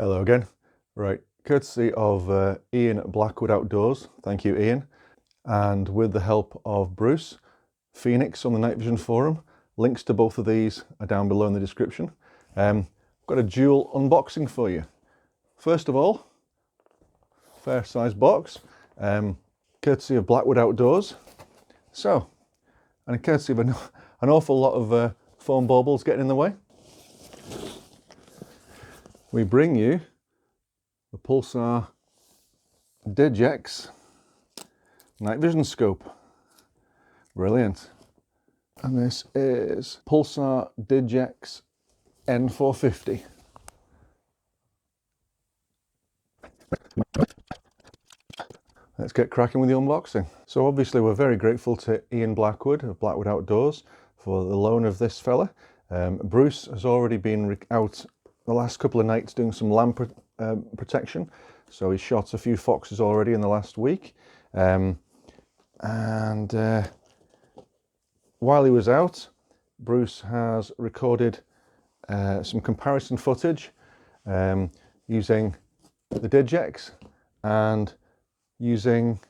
Hello again. Right, courtesy of Ian Blackwood-Outdoors, thank you Ian, and with the help of Bruce Phoenix on the Night Vision forum. Links to both of these are down below in the description. I've got a dual unboxing for you. First of all, fair size box, courtesy of Blackwood-Outdoors. So, and courtesy of an awful lot of foam baubles getting in the way, we bring you the Pulsar Digex Night Vision Scope. Brilliant. And this is Pulsar Digex N450. Let's get cracking with the unboxing. So obviously we're very grateful to Ian Blackwood of Blackwood-Outdoors for the loan of this fella. Bruce has already been out the last couple of nights doing some lamp protection, so he shot a few foxes already in the last week, and while he was out, Bruce has recorded some comparison footage using the Digex and using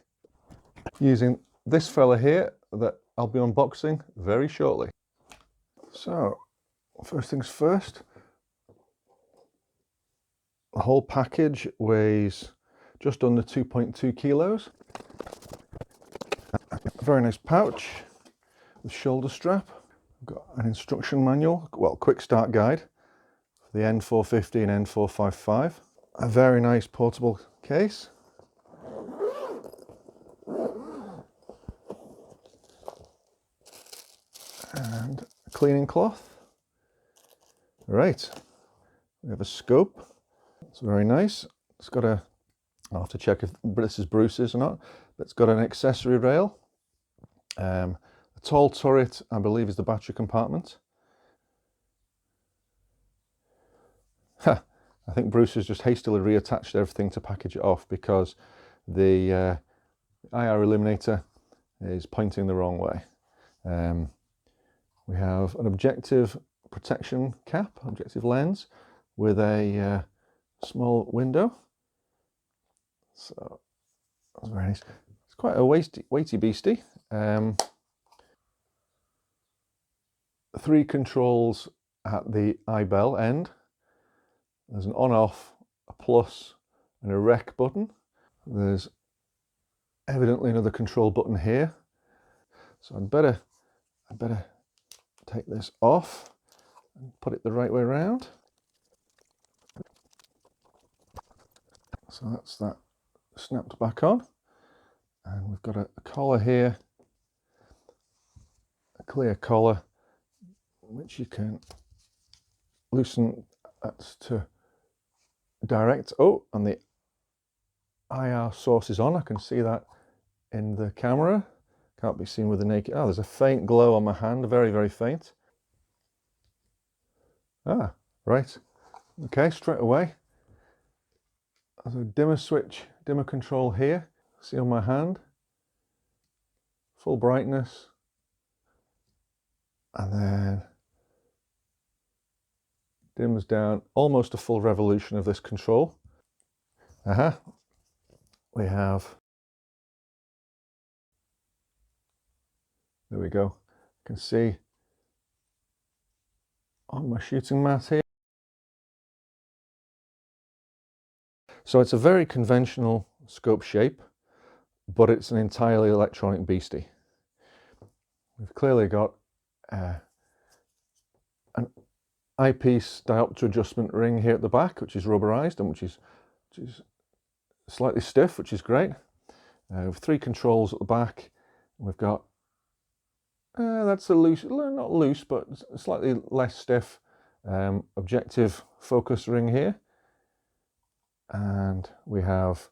this fella here that I'll be unboxing very shortly. So first things first, the whole package weighs just under 2.2 kilos. A very nice pouch with shoulder strap. I've got an instruction manual, well, quick start guide for the N450 and N455. A very nice portable case. And a cleaning cloth. Right, we have a scope. It's very nice. It's got a, I'll have to check if this is Bruce's or not, but it's got an accessory rail. A tall turret, I believe, is the battery compartment. I think Bruce has just hastily reattached everything to package it off because the IR illuminator is pointing the wrong way. We have an objective protection cap, objective lens, with a small window. So that's very nice. It's quite a weighty beastie. 3 controls at the eye bell end. There's an on-off, a plus, and a rec button. There's evidently another control button here. So I'd better take this off and put it the right way around. So that's that snapped back on, and we've got a collar here, a clear collar which you can loosen to direct. Oh, and the IR source is on. I can see that in the camera. Can't be seen with the naked. Oh, there's a faint glow on my hand, very, very faint. Ah, right. Okay, straight away. There's a dimmer switch, dimmer control here. See on my hand. Full brightness. And then dims down, almost a full revolution of this control. We have, there we go. You can see on my shooting mat here. So it's a very conventional scope shape, but it's an entirely electronic beastie. We've clearly got an eyepiece diopter adjustment ring here at the back, which is rubberized and which is slightly stiff, which is great. With 3 controls at the back. We've got that's a loose, not loose, but slightly less stiff objective focus ring here. And we have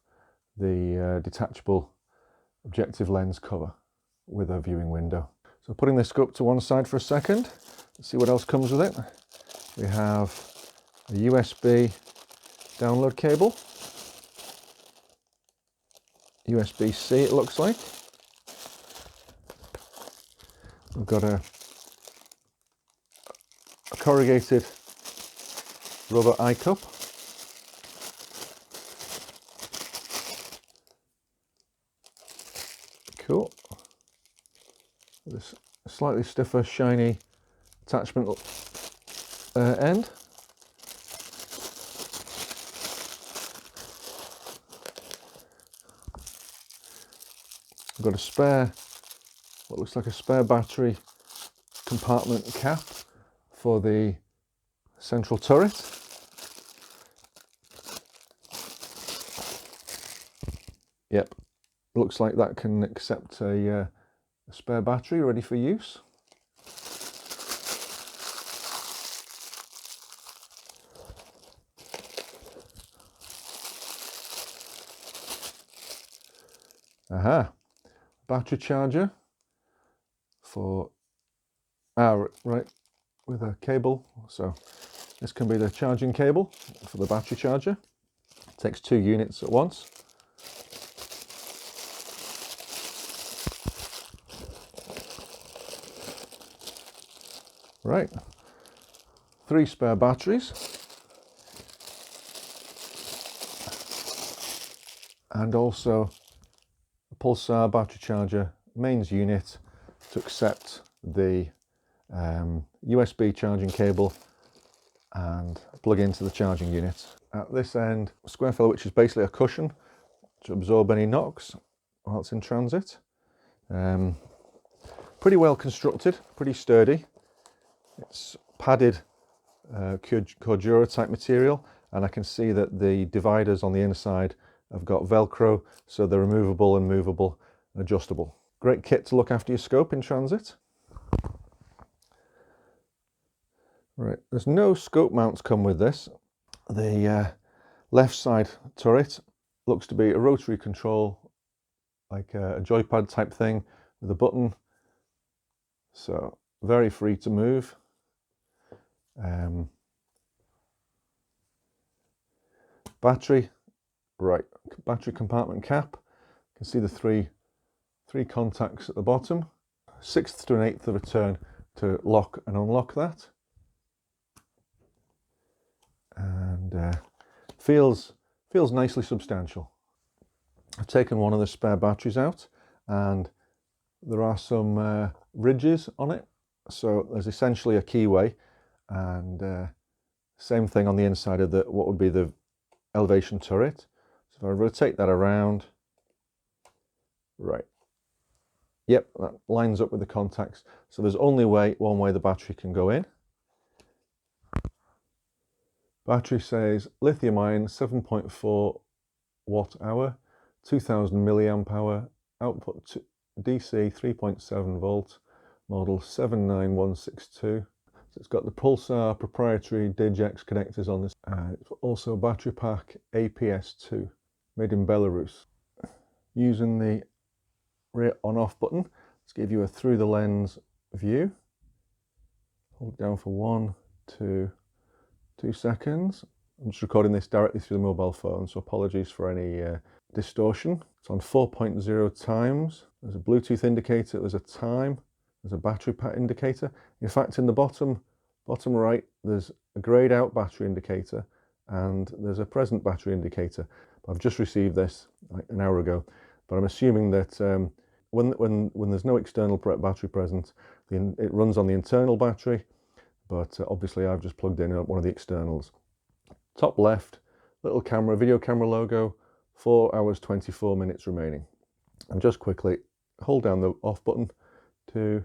the detachable objective lens cover with a viewing window. So putting this scope to one side for a second, let's see what else comes with it. We have a USB download cable, USB-C it looks like. We've got a corrugated rubber eye cup This slightly stiffer, shiny attachment end. I've got a spare, what looks like a spare battery compartment cap for the central turret. Yep, looks like that can accept a spare battery ready for use. Aha, battery charger for, right, with a cable. So this can be the charging cable for the battery charger. It takes 2 units at once. Right, 3 spare batteries, and also a Pulsar battery charger mains unit to accept the USB charging cable and plug into the charging unit. At this end, a square filler, which is basically a cushion to absorb any knocks while it's in transit. Pretty well constructed, pretty sturdy. It's padded cordura type material, and I can see that the dividers on the inside have got Velcro, so they're removable and movable and adjustable. Great kit to look after your scope in transit. Right, there's no scope mounts come with this. The left side turret looks to be a rotary control, like a joypad type thing with a button, so very free to move. Battery, right, battery compartment cap. You can see the three contacts at the bottom. 1/6 to 1/8 of a turn to lock and unlock that. And feels nicely substantial. I've taken one of the spare batteries out, and there are some ridges on it. So there's essentially a keyway, and same thing on the inside of what would be the elevation turret. So if I rotate that around, right, yep, that lines up with the contacts. So there's only one way the battery can go in. Battery says lithium ion 7.4 watt hour, 2000 milliamp hour, output to DC 3.7 volt, model 79162. So it's got the Pulsar proprietary Digex connectors on this. It's also battery pack APS2, made in Belarus. Using the rear on-off button, let's give you a through the lens view. Hold it down for 1, 2 seconds. I'm just recording this directly through the mobile phone, so apologies for any distortion. It's on 4.0 times. There's a Bluetooth indicator, there's a time, there's a battery pack indicator. In fact, in the bottom right, there's a grayed out battery indicator, and there's a present battery indicator. I've just received this like an hour ago, but I'm assuming that when there's no external battery present, it runs on the internal battery, but obviously I've just plugged in one of the externals. Top left, little camera, video camera logo, 4 hours 24 minutes remaining. And just quickly hold down the off button, 2,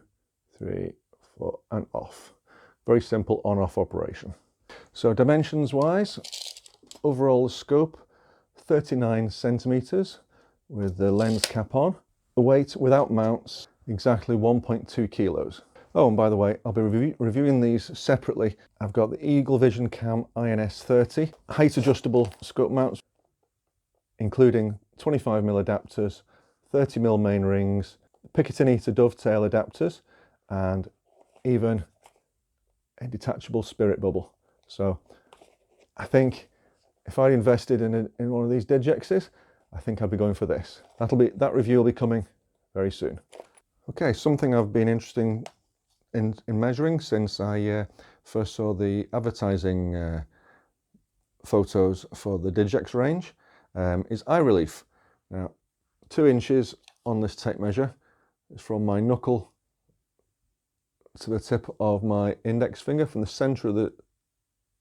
3, 4, and off. Very simple on-off operation. So dimensions wise, overall scope 39 centimeters with the lens cap on. The weight without mounts, exactly 1.2 kilos. Oh, and by the way, I'll be reviewing these separately. I've got the Eagle Vision Cam INS30, height adjustable scope mounts, including 25mm adapters, 30mm main rings, Picatinny to dovetail adapters, and even a detachable spirit bubble. So I think if I invested in one of these Digexes, I think I'd be going for this. That review will be coming very soon. Okay, something I've been interested in measuring since I first saw the advertising photos for the Digex range is eye relief. Now, 2 inches on this tape measure is from my knuckle to the tip of my index finger from the center of the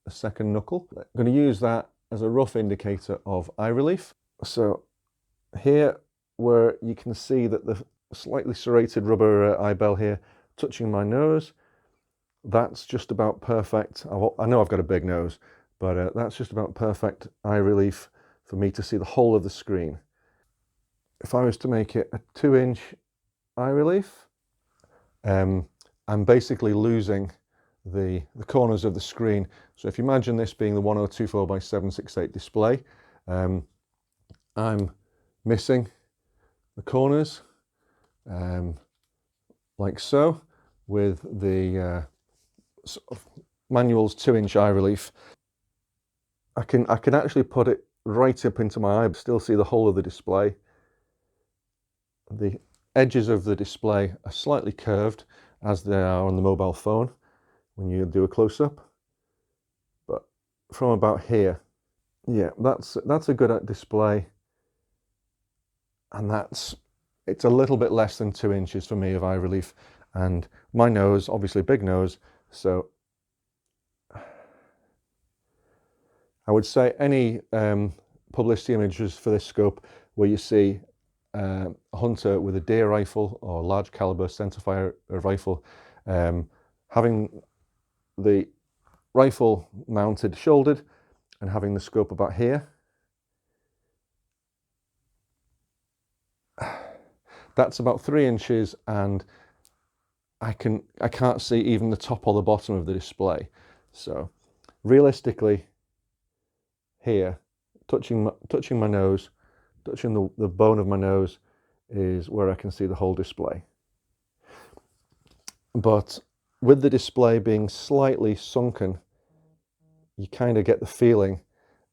second knuckle. I'm going to use that as a rough indicator of eye relief. So here, where you can see that the slightly serrated rubber eye bell here touching my nose, that's just about perfect. I know I've got a big nose, but that's just about perfect eye relief for me to see the whole of the screen. If I was to make it a 2-inch eye relief, I'm basically losing the corners of the screen. So if you imagine this being the 1024 by 768 display, I'm missing the corners like so, with the sort of manual's 2-inch eye relief. I can actually put it right up into my eye, but still see the whole of the display. The edges of the display are slightly curved, as they are on the mobile phone when you do a close-up, but from about here, yeah, that's a good display, and it's a little bit less than 2 inches for me of eye relief. And my nose, obviously big nose, so I would say any publicity images for this scope where you see a hunter with a deer rifle or large caliber centerfire rifle, having the rifle mounted shouldered and having the scope about here, that's about 3 inches, and I can't see even the top or the bottom of the display. So realistically, here, touching my nose, touching the bone of my nose, is where I can see the whole display. But with the display being slightly sunken, you kind of get the feeling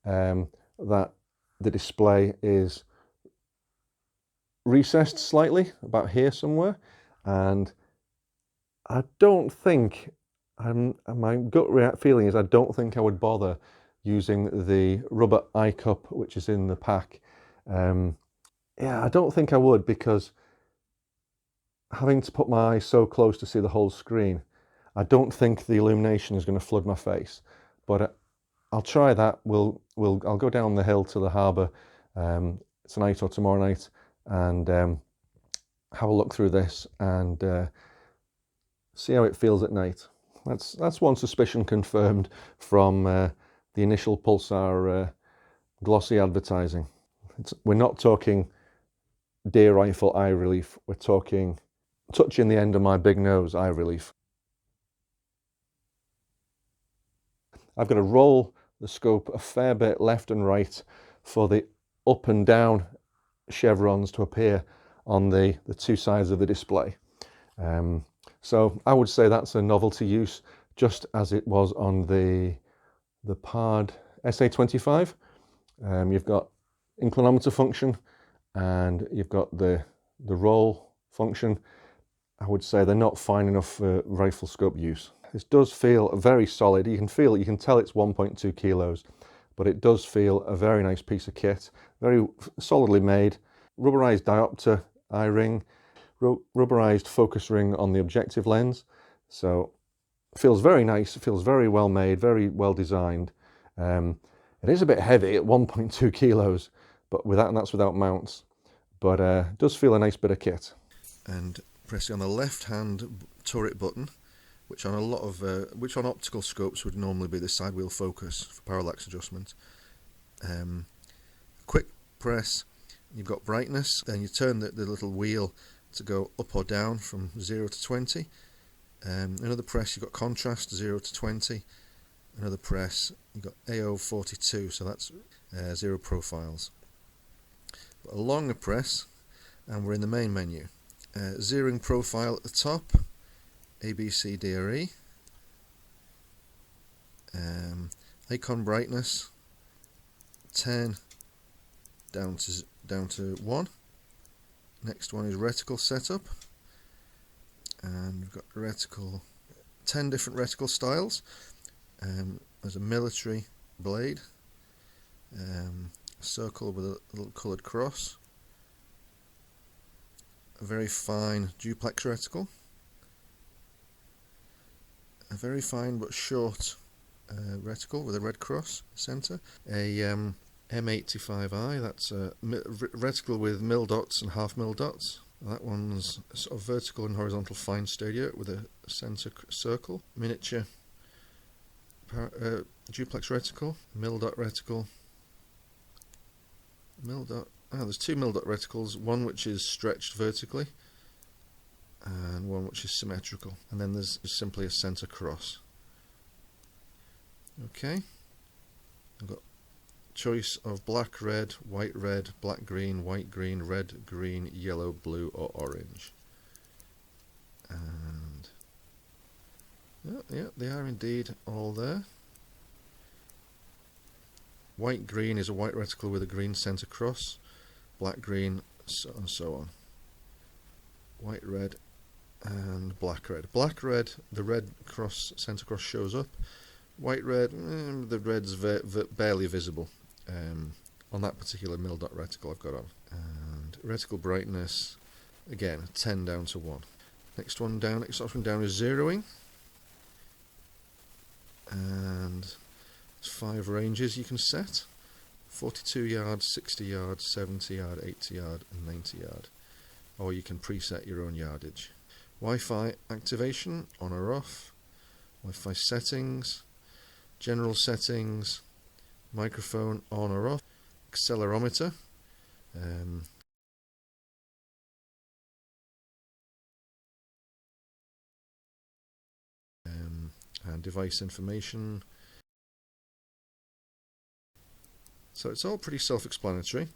that the display is recessed slightly about here somewhere, and I don't think, my gut feeling is I don't think I would bother using the rubber eye cup which is in the pack. Yeah, I don't think I would, because having to put my eye so close to see the whole screen, I don't think the illumination is going to flood my face. But I'll try that. I'll go down the hill to the harbour tonight or tomorrow night and have a look through this and see how it feels at night. That's one suspicion confirmed from the initial Pulsar glossy advertising. We're not talking deer rifle eye relief, we're talking touching the end of my big nose eye relief. I've got to roll the scope a fair bit left and right for the up and down chevrons to appear on the two sides of the display. So I would say that's a novelty use, just as it was on the PARD SA25. You've got inclinometer function and you've got the roll function. I would say they're not fine enough for rifle scope use. This does feel very solid. You can tell it's 1.2 kilos, but it does feel a very nice piece of kit, very solidly made. Rubberized diopter eye ring, rubberized focus ring on the objective lens. So it feels very nice, it feels very well made, very well designed. It is a bit heavy at 1.2 kilos, but that's without mounts. But it does feel a nice bit of kit. And pressing on the left-hand turret button, which on optical scopes would normally be the side wheel focus for parallax adjustment. Quick press, you've got brightness, then you turn the little wheel to go up or down from 0 to 20. Another press, you've got contrast, 0 to 20. Another press, you've got AO42, so that's 0 profiles. But a longer press, and we're in the main menu. Zeroing profile at the top, ABC DRE. Icon brightness, 10 down to 1. Next one is reticle setup, and we've got reticle, 10 different reticle styles. There's a military blade, a circle with a little coloured cross, a very fine duplex reticle, a very fine but short reticle with a red cross centre, a M85i, that's a reticle with mil dots and half mil dots. That one's sort of vertical and horizontal fine stadia with a centre circle, miniature duplex reticle, mil dot reticle, mil dot. There's two mil dot reticles, one which is stretched vertically and one which is symmetrical, and then there's simply a centre cross. Okay, I've got choice of black, red, black, green, white, green, red, green, yellow, blue or orange. And yeah, they are indeed all there. White, green is a white reticle with a green centre cross, black, green, so and so on. White, red and black, red. Black, red, the red cross, centre cross shows up. White, red, the red's barely visible on that particular mil dot reticle I've got on. And reticle brightness, again, 10 down to 1. Next one down is zeroing. And there's 5 ranges you can set. 42 yard, 60 yard, 70 yard, 80 yard and 90 yard. Or you can preset your own yardage. Wi-Fi activation, on or off. Wi-Fi settings. General settings, microphone on or off, accelerometer, and device information. So it's all pretty self-explanatory.